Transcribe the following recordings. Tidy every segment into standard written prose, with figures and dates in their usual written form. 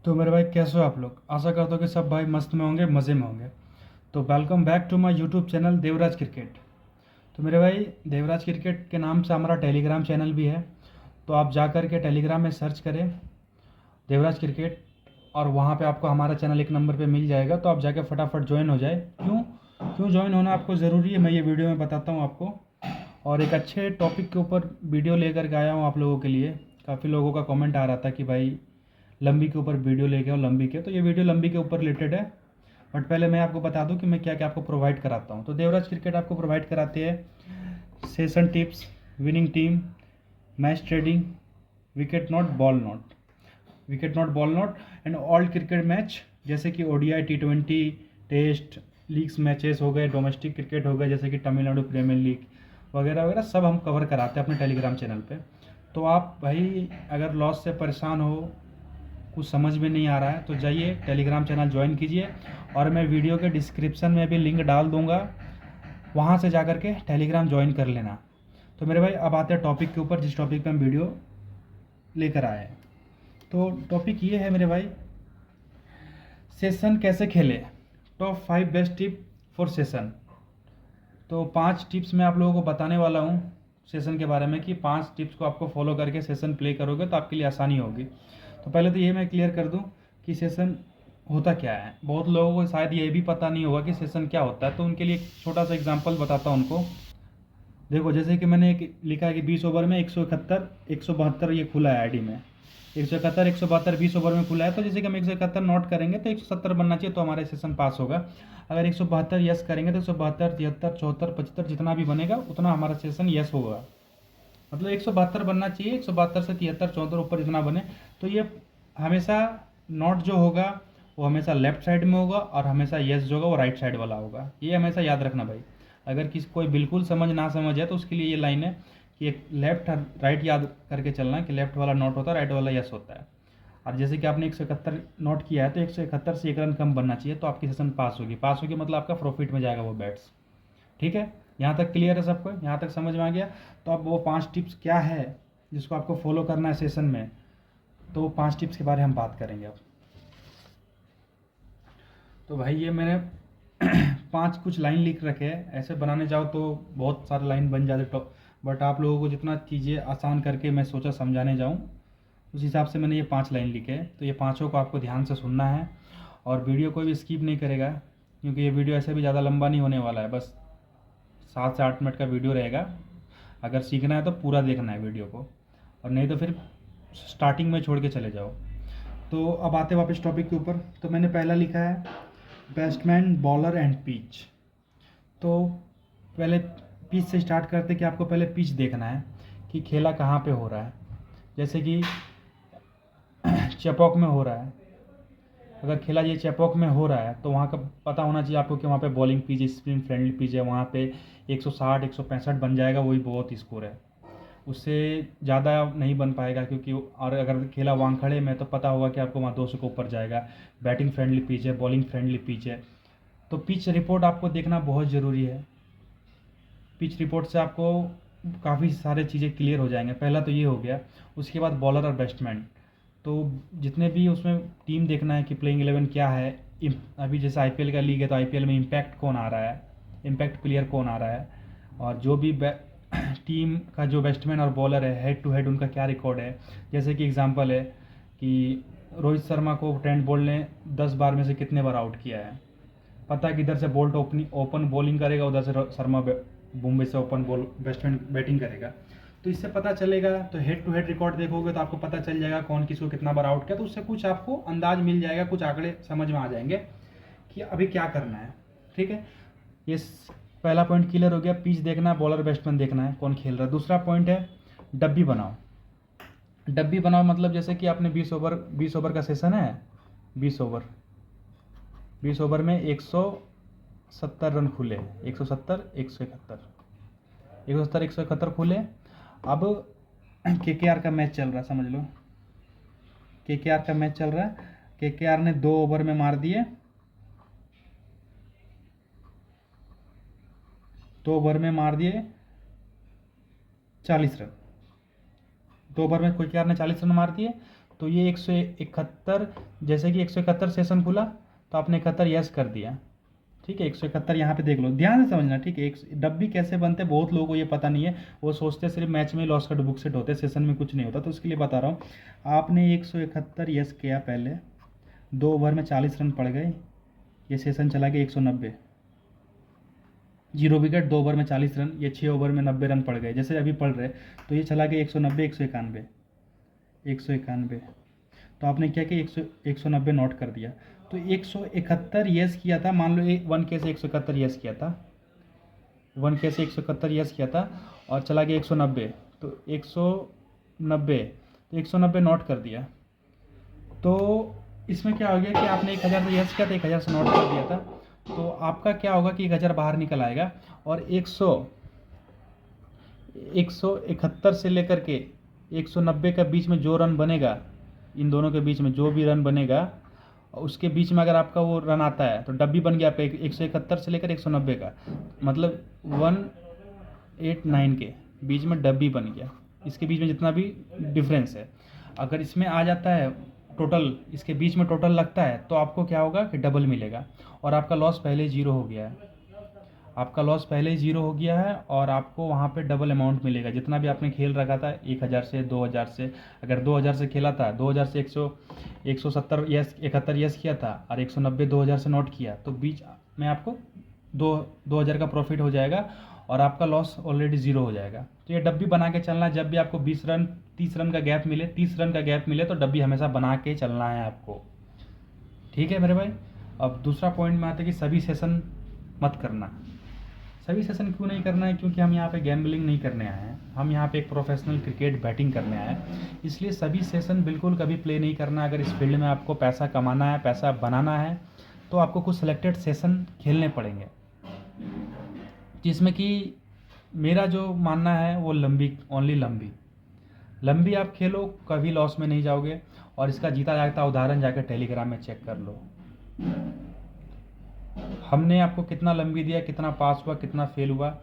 तो मेरे भाई कैसे हो आप लोग। आशा करता हूँ कि सब भाई मस्त में होंगे, मज़े में होंगे। तो welcome back to my YouTube channel Devraj cricket. तो मेरे भाई देवराज क्रिकेट के नाम से हमारा टेलीग्राम चैनल भी है। तो आप जा कर के टेलीग्राम में सर्च करें देवराज क्रिकेट, और वहाँ पे आपको हमारा चैनल एक नंबर पे मिल जाएगा। तो आप जाके फटाफट ज्वाइन हो जाए। क्यों क्यों ज्वाइन होना आपको ज़रूरी है, मैं ये वीडियो में बताता हूँ आपको। और एक अच्छे टॉपिक के ऊपर वीडियो लेकर के आया हूँ आप लोगों के लिए। काफ़ी लोगों का कमेंट आ रहा था कि भाई लंबी के ऊपर वीडियो लेके आओ, लंबी के। तो ये वीडियो लंबी के ऊपर रिलेटेड है। बट पहले मैं आपको बता दूं कि मैं क्या क्या आपको प्रोवाइड कराता हूँ। तो देवराज क्रिकेट आपको प्रोवाइड कराते हैं session tips, winning team, match trading, wicket not ball not and all cricket match, जैसे कि ODI, T20, test, leagues matches हो गए, डोमेस्टिक क्रिकेट हो गए जैसे कि तमिलनाडु प्रीमियर लीग वगैरह वगैरह, सब हम कवर कराते हैं अपने टेलीग्राम चैनल पे। तो आप भाई अगर लॉस से परेशान हो, कुछ समझ में नहीं आ रहा है, तो जाइए टेलीग्राम चैनल ज्वाइन कीजिए। और मैं वीडियो के डिस्क्रिप्शन में भी लिंक डाल दूंगा, वहाँ से जा कर के टेलीग्राम ज्वाइन कर लेना। तो मेरे भाई अब आते हैं टॉपिक के ऊपर, जिस टॉपिक पे हम वीडियो लेकर आए हैं। तो टॉपिक ये है मेरे भाई, सेशन कैसे खेले, top 5 best tip for session. तो 5 टिप्स मैं आप लोगों को बताने वाला हूँ सेशन के बारे में, कि 5 टिप्स को आपको फॉलो करके सेशन प्ले करोगे तो आपके लिए आसानी होगी। तो पहले तो ये मैं क्लियर कर दूं कि सेशन होता क्या है। बहुत लोगों को शायद ये भी पता नहीं होगा कि सेशन क्या होता है। तो उनके लिए एक छोटा सा एग्जांपल बताता हूँ उनको। देखो, जैसे कि मैंने एक लिखा है कि 20 ओवर में 171 172 ये खुला है आईडी में। 171 172 20 ओवर में खुला है। तो जैसे कि हम 171 नोट करेंगे तो 170 बनना चाहिए, तो हमारा सेशन पास होगा। अगर 172 यस करेंगे तो 172 73 74 75 जितना भी बनेगा उतना हमारा सेशन यस होगा। मतलब 172 बनना चाहिए, 172 से 73 74 ऊपर जितना बने। तो ये हमेशा नॉट जो होगा वो हमेशा लेफ्ट साइड में होगा, और हमेशा यस जो होगा वो राइट साइड वाला होगा। ये हमेशा याद रखना भाई। अगर किसी कोई बिल्कुल समझ ना समझ है तो उसके लिए ये लाइन है कि एक लेफ्ट राइट याद करके चलना, कि लेफ्ट वाला नॉट होता है, राइट वाला यस होता है। और जैसे कि आपने 171 नोट किया है तो 171 से 1 रन कम बनना चाहिए, तो आपकी सेशन पास होगी मतलब आपका प्रॉफिट में जाएगा वो बैट्स। ठीक है, यहाँ तक क्लियर है सबको, यहाँ तक समझ में आ गया। तो अब वो 5 टिप्स क्या है जिसको आपको फॉलो करना है सेशन में, तो वो 5 टिप्स के बारे में हम बात करेंगे अब। तो भाई ये मैंने 5 कुछ लाइन लिख रखे हैं। ऐसे बनाने जाओ तो बहुत सारे लाइन बन जाते तो, बट आप लोगों को जितना चीज़ें आसान करके मैं सोचा समझाने जाऊँ, उस हिसाब से मैंने ये 5 लाइन लिखे हैं। तो ये पाँचों को आपको ध्यान से सुनना है, और वीडियो कोई भी स्किप नहीं करेगा, क्योंकि ये वीडियो ऐसे भी ज़्यादा लंबा नहीं होने वाला है। बस 7 से 8 मिनट का वीडियो रहेगा। अगर सीखना है तो पूरा देखना है वीडियो को, और नहीं तो फिर स्टार्टिंग में छोड़ के चले जाओ। तो अब आते वापस टॉपिक के ऊपर। तो मैंने पहला लिखा है बैट्समैन, बॉलर एंड पिच। तो पहले पिच से स्टार्ट करते कि आपको पहले पिच देखना है कि खेला कहाँ पे हो रहा है। जैसे कि चेपॉक में हो रहा है, अगर खेला ये चेपॉक में हो रहा है तो वहाँ का पता होना चाहिए आपको कि वहाँ पे bowling pitch, spin friendly pitch है। वहाँ पे 160 165 बन जाएगा, वही बहुत स्कोर है। उससे ज़्यादा नहीं बन पाएगा, क्योंकि और अगर खेला वानखड़े में तो पता होगा कि आपको वहाँ 200 के ऊपर जाएगा। बैटिंग फ्रेंडली पिच है, बॉलिंग फ्रेंडली पिच है। तो पिच रिपोर्ट आपको देखना बहुत ज़रूरी है। पिच रिपोर्ट से आपको काफ़ी सारे चीज़ें क्लियर हो जाएंगे। पहला तो ये हो गया। उसके बाद बॉलर और बैट्समैन, तो जितने भी उसमें टीम देखना है कि प्लेइंग 11 क्या है। अभी जैसे आईपीएल का लीग है तो आईपीएल में इम्पैक्ट कौन आ रहा है, इम्पैक्ट प्लेयर कौन आ रहा है, और जो भी टीम का जो बैट्समैन और बॉलर है हेड टू हेड उनका क्या रिकॉर्ड है। जैसे कि एग्जांपल है कि रोहित शर्मा को ट्रेंट बोल्ट ने 10 बार में से कितने बार आउट किया है। पता है कि इधर से बोल्ट ओपन बॉलिंग करेगा, उधर से शर्मा मुंबई से ओपन बॉल बैट्समैन बैटिंग करेगा। तो इससे पता चलेगा। तो हेड टू हेड रिकॉर्ड देखोगे तो आपको पता चल जाएगा कौन किसको कितना बार आउट किया। तो उससे कुछ आपको अंदाज मिल जाएगा, कुछ आंकड़े समझ में आ जाएंगे कि अभी क्या करना है। ठीक है, ये पहला पॉइंट क्लियर हो गया। पिच देखना है, बॉलर बैट्समैन देखना है कौन खेल रहा है। दूसरा पॉइंट है डब्बी बनाओ। डब्बी बनाओ मतलब जैसे कि आपने 20 ओवर का सेशन है। 20 ओवर में 170 रन खुले, 170 171, 170 171 खुले। अब केकेआर का मैच चल रहा है, समझ लो केकेआर का मैच चल रहा है। केकेआर ने 2 ओवर में मार दिए, 2 ओवर में मार दिए 40 रन। 2 ओवर में केकेआर ने 40 रन मार दिए। तो ये 171, जैसे कि 171 सेशन खुला तो आपने 71 यस कर दिया, ठीक है। 171 यहाँ पे देख लो, ध्यान से समझना, ठीक है। एक डब्बी कैसे बनते हैं बहुत लोगों को ये पता नहीं है, वो सोचते सिर्फ मैच में लॉस कट बुक सेट होते हैं, सेशन में कुछ नहीं होता। तो उसके लिए बता रहा हूँ, आपने 171 यस किया, पहले 2 ओवर में 40 रन पड़ गए, ये सेशन चला गया 190, 0 विकेट, 2 ओवर में 40 रन, ये 6 ओवर में 90 रन पड़ गए, जैसे अभी पड़ रहे। तो ये चला गया 190, 191, 191। तो आपने क्या किया, 190 नोट कर दिया। तो 171 यस किया था, मान लो 1K से 171 यस किया था, 1K से 171 यस किया था और चला गया 190, तो 190, तो 190 नोट कर दिया। तो इसमें क्या हो गया कि आपने 1000 से यस किया था, 1000 से नोट कर दिया था, तो आपका क्या होगा कि 1000 बाहर निकल आएगा और 171 से लेकर के 190 के बीच में जो रन बनेगा, इन दोनों के बीच में जो भी रन बनेगा, उसके बीच में अगर आपका वो रन आता है तो डब्बी बन गया आपका 171 से लेकर 190 का, मतलब 189 के बीच में डब्बी बन गया, इसके बीच में जितना भी डिफरेंस है। अगर इसमें आ जाता है टोटल, इसके बीच में टोटल लगता है, तो आपको क्या होगा कि डबल मिलेगा और आपका लॉस पहले ही 0 हो गया है, आपका लॉस पहले ही 0 हो गया है और आपको वहाँ पे डबल अमाउंट मिलेगा। जितना भी आपने खेल रखा था 1000 से 2000 से, अगर 2000 से खेला था, 2000 से 170 यस 71 यस किया था और 190 2000 से नोट किया, तो बीच में आपको 2000 का प्रॉफिट हो जाएगा और आपका लॉस ऑलरेडी 0 हो जाएगा। तो ये डब्बी बना के चलना, जब भी आपको 20 रन 30 रन का गैप मिले, 30 रन का गैप मिले तो डब्बी हमेशा बना के चलना है आपको, ठीक है मेरे भाई। अब दूसरा पॉइंट में आता है कि सभी सेशन मत करना। सभी सेशन क्यों नहीं करना है, क्योंकि हम यहाँ पे गैम्बलिंग नहीं करने आए हैं, हम यहाँ पे एक प्रोफेशनल क्रिकेट बैटिंग करने आए हैं, इसलिए सभी सेशन बिल्कुल कभी प्ले नहीं करना। अगर इस फील्ड में आपको पैसा कमाना है, पैसा बनाना है, तो आपको कुछ सिलेक्टेड सेशन खेलने पड़ेंगे, जिसमें कि मेरा जो मानना है वो ओनली लंबी आप खेलो, कभी लॉस में नहीं जाओगे। और इसका जीता जागता उदाहरण जाकर टेलीग्राम में चेक कर लो, हमने आपको कितना लंबी दिया, कितना पास हुआ, कितना फेल हुआ।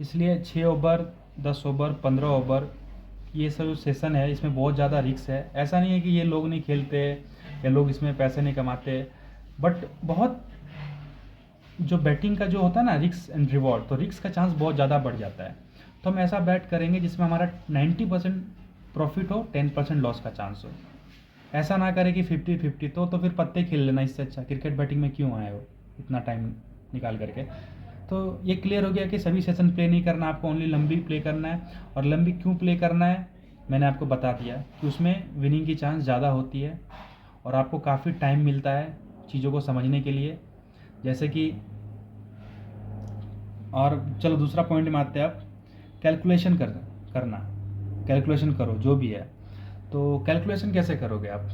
इसलिए 6 ओवर 10 ओवर 15 ओवर ये सब जो सेशन है, इसमें बहुत ज़्यादा रिस्क है। ऐसा नहीं है कि ये लोग नहीं खेलते या लोग इसमें पैसे नहीं कमाते, बट बहुत जो बैटिंग का जो होता है ना रिस्क एंड रिवॉर्ड, तो रिस्क का चांस बहुत ज़्यादा बढ़ जाता है। तो हम ऐसा बैट करेंगे जिसमें हमारा 90% प्रॉफिट हो, 10% लॉस का चांस हो। ऐसा ना करें कि 50-50, तो फिर पत्ते खेल लेना, इससे अच्छा क्रिकेट बैटिंग में क्यों आए हो इतना टाइम निकाल करके। तो ये क्लियर हो गया कि सभी सेशन प्ले नहीं करना, आपको ओनली लंबी प्ले करना है। और लंबी क्यों प्ले करना है मैंने आपको बता दिया कि उसमें विनिंग की चांस ज़्यादा होती है और आपको काफ़ी टाइम मिलता है चीज़ों को समझने के लिए, जैसे कि। और चलो दूसरा पॉइंट में आते हैं, आप कैलकुलेशन करना, कैलकुलेशन करो जो भी है। तो कैलकुलेशन कैसे करोगे आप,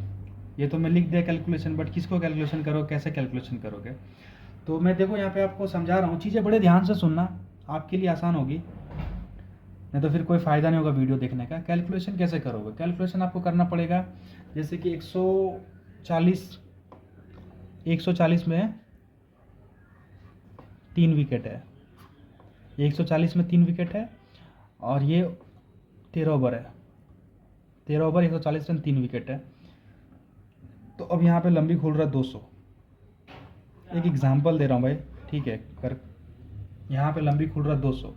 ये तो मैं लिख दिया कैलकुलेशन, बट किसको कैलकुलेशन करो, कैसे कैलकुलेशन करोगे। तो मैं देखो यहाँ पे आपको समझा रहा हूँ, चीज़ें बड़े ध्यान से सुनना, आपके लिए आसान होगी, नहीं तो फिर कोई फ़ायदा नहीं होगा वीडियो देखने का। कैलकुलेशन कैसे करोगे, कैलकुलेशन आपको करना पड़ेगा, जैसे कि 140 में 3 विकेट है, 140 में 3 विकेट है और ये 13 ओवर है, 13 ओवर 140 रन 3 विकेट है। तो अब यहाँ पे लंबी खोल रहा है 200, एक एग्जांपल दे रहा हूँ भाई, ठीक है। कर यहाँ पे लंबी खुल रहा 200,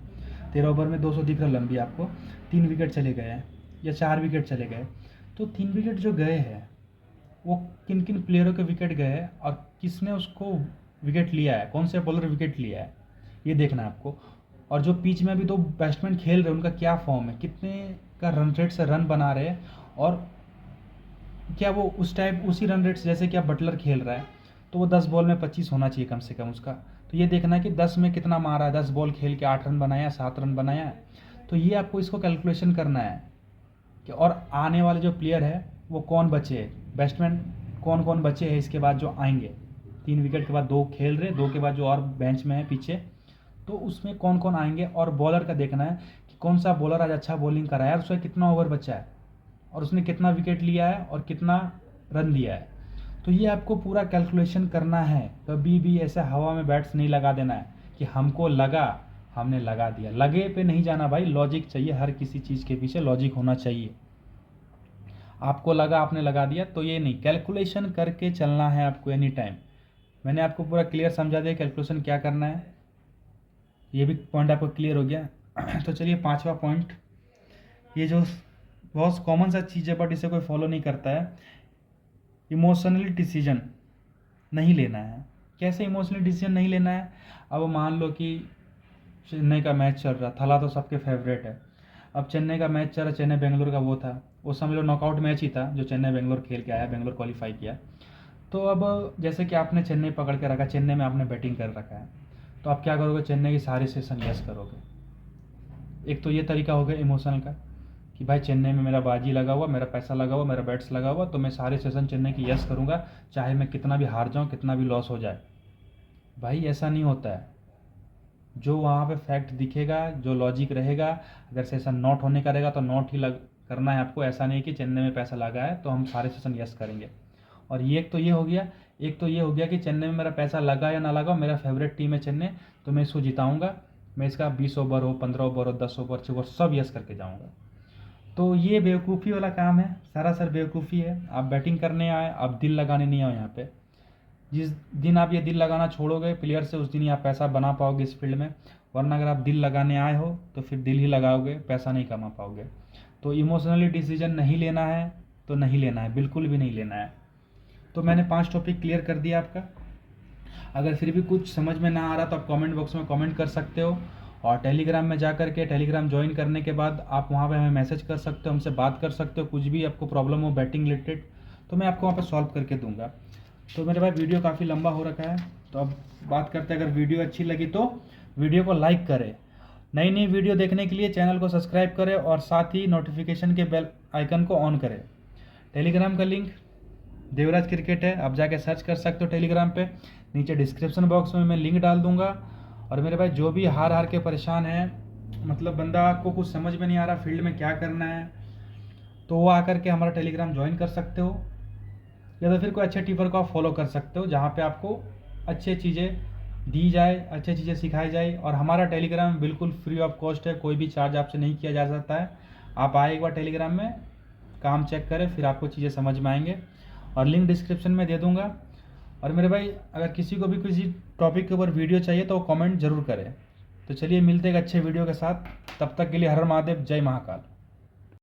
13 ओवर में 200 दिख रहा लंबी आपको, 3 विकेट चले गए हैं या 4 विकेट चले गए। तो 3 विकेट जो गए हैं वो किन किन प्लेयरों के विकेट गए हैं और किसने उसको विकेट लिया है, कौन से बॉलर विकेट लिया है, ये देखना है आपको। और जो पिच में अभी 2 बैट्समैन खेल रहे हैं उनका क्या फॉर्म है, कितने का रन रेट से रन बना रहे हैं और क्या वो उस टाइप उसी रन रेट से, जैसे कि अब बटलर खेल रहा है तो वो 10 बॉल में 25 होना चाहिए कम से कम उसका। तो ये देखना है कि 10 में कितना मारा है, 10 बॉल खेल के 8 रन बनाया, 7 रन बनाया। तो ये आपको इसको कैलकुलेशन करना है कि और आने वाले जो प्लेयर है वो कौन बचे, बैट्समैन कौन कौन बचे हैं इसके बाद जो आएंगे। 3 विकेट के बाद 2 खेल रहे, 2 के बाद जो और बेंच में है पीछे, तो उसमें कौन कौन आएंगे। और बॉलर का देखना है कि कौन सा बॉलर आज अच्छा बॉलिंग कराया है, उसका कितना ओवर बचा है और उसने कितना विकेट लिया है और कितना रन दिया है। तो ये आपको पूरा कैलकुलेशन करना है, कभी भी ऐसे हवा में बैट्स नहीं लगा देना है कि हमको लगा हमने लगा दिया, लगे पे नहीं जाना भाई। लॉजिक चाहिए, हर किसी चीज़ के पीछे लॉजिक होना चाहिए। आपको लगा आपने लगा दिया, तो ये नहीं, कैलकुलेशन करके चलना है आपको एनी टाइम। मैंने आपको पूरा क्लियर समझा दिया कैलकुलेशन क्या करना है, ये भी पॉइंट आपको क्लियर हो गया। तो चलिए 5वां पॉइंट, ये जो बहुत कॉमन सा चीज़ है बट इसे कोई फॉलो नहीं करता है, इमोशनली डिसीजन नहीं लेना है। कैसे इमोशनली डिसीजन नहीं लेना है? अब मान लो कि चेन्नई का मैच चल रहा, थाला तो सबके फेवरेट है। अब चेन्नई का मैच चल रहा, चेन्नई बेंगलोर का वो था, वो समझ लो नॉकआउट मैच ही था जो चेन्नई बेंगलोर खेल के आया, बेंगलोर क्वालिफाई किया। तो अब जैसे कि आपने चेन्नई पकड़ के रखा, चेन्नई में आपने बैटिंग कर रखा है, तो आप क्या करोगे? चेन्नई की सारी सेशन यस करोगे। एक तो ये तरीका हो गया इमोशनल का कि भाई चेन्नई में मेरा बाजी लगा हुआ, मेरा पैसा लगा हुआ, मेरा बैट्स लगा हुआ, तो मैं सारे सेशन चेन्नई की यस करूँगा, चाहे मैं कितना भी हार जाऊँ, कितना भी लॉस हो जाए। भाई ऐसा नहीं होता है। जो वहाँ पे फैक्ट दिखेगा, जो लॉजिक रहेगा, अगर सेशन नॉट होने का रहेगा तो नॉट ही करना है आपको। ऐसा नहीं कि चेन्नई में पैसा लगा है तो हम सारे सेशन यस करेंगे। और ये एक तो ये हो गया, एक तो ये हो गया कि चेन्नई में मेरा पैसा लगा या ना लगा, मेरा फेवरेट टीम है चेन्नई, तो मैं इसको जिताऊंगा, मैं इसका 20 ओवर हो, 15 ओवर हो, 10 ओवर, 6 ओवर सब यस करके जाऊँगा। तो ये बेवकूफ़ी वाला काम है, सरासर बेवकूफ़ी है। आप बैटिंग करने आए, आप दिल लगाने नहीं आए यहाँ पे। जिस दिन आप ये दिल लगाना छोड़ोगे प्लेयर से, उस दिन ही आप पैसा बना पाओगे इस फील्ड में। वरना अगर आप दिल लगाने आए हो तो फिर दिल ही लगाओगे, पैसा नहीं कमा पाओगे। तो इमोशनली डिसीजन नहीं लेना है, तो नहीं लेना है, बिल्कुल भी नहीं लेना है। तो मैंने 5 टॉपिक क्लियर कर दिया आपका। अगर फिर भी कुछ समझ में ना आ रहा तो आप कमेंट बॉक्स में कमेंट कर सकते हो, और टेलीग्राम में जा करके टेलीग्राम ज्वाइन करने के बाद आप वहाँ पे हमें मैसेज कर सकते हो, हमसे बात कर सकते हो, कुछ भी आपको प्रॉब्लम हो बैटिंग रिलेटेड तो मैं आपको वहाँ पे सॉल्व करके दूंगा। तो मेरे भाई वीडियो काफ़ी लंबा हो रखा है, तो अब बात करते हैं, अगर वीडियो अच्छी लगी तो वीडियो को लाइक करें, नई नई वीडियो देखने के लिए चैनल को सब्सक्राइब करें, और साथ ही नोटिफिकेशन के बेल आइकन को ऑन करें। टेलीग्राम का लिंक देवराज क्रिकेट है, आप जाके सर्च कर सकते हो टेलीग्राम पे, नीचे डिस्क्रिप्शन बॉक्स में मैं लिंक डाल दूंगा। और मेरे भाई जो भी हार हार के परेशान है, मतलब बंदा को कुछ समझ में नहीं आ रहा फील्ड में क्या करना है, तो वो आकर के हमारा टेलीग्राम ज्वाइन कर सकते हो, या तो फिर कोई अच्छे टीपर को आप फॉलो कर सकते हो जहाँ पे आपको अच्छी चीज़ें दी जाए, अच्छी चीज़ें सिखाई जाए। और हमारा टेलीग्राम बिल्कुल फ्री ऑफ कॉस्ट है, कोई भी चार्ज आपसे नहीं किया जा सकता है। आप आए एक बार टेलीग्राम में, काम चेक करें, फिर आपको चीज़ें समझ में आएंगे, और लिंक डिस्क्रिप्शन में दे दूँगा। और मेरे भाई अगर किसी को भी किसी टॉपिक के ऊपर वीडियो चाहिए तो कमेंट ज़रूर करें। तो चलिए मिलते हैं एक अच्छे वीडियो के साथ, तब तक के लिए हर हर महादेव, जय महाकाल।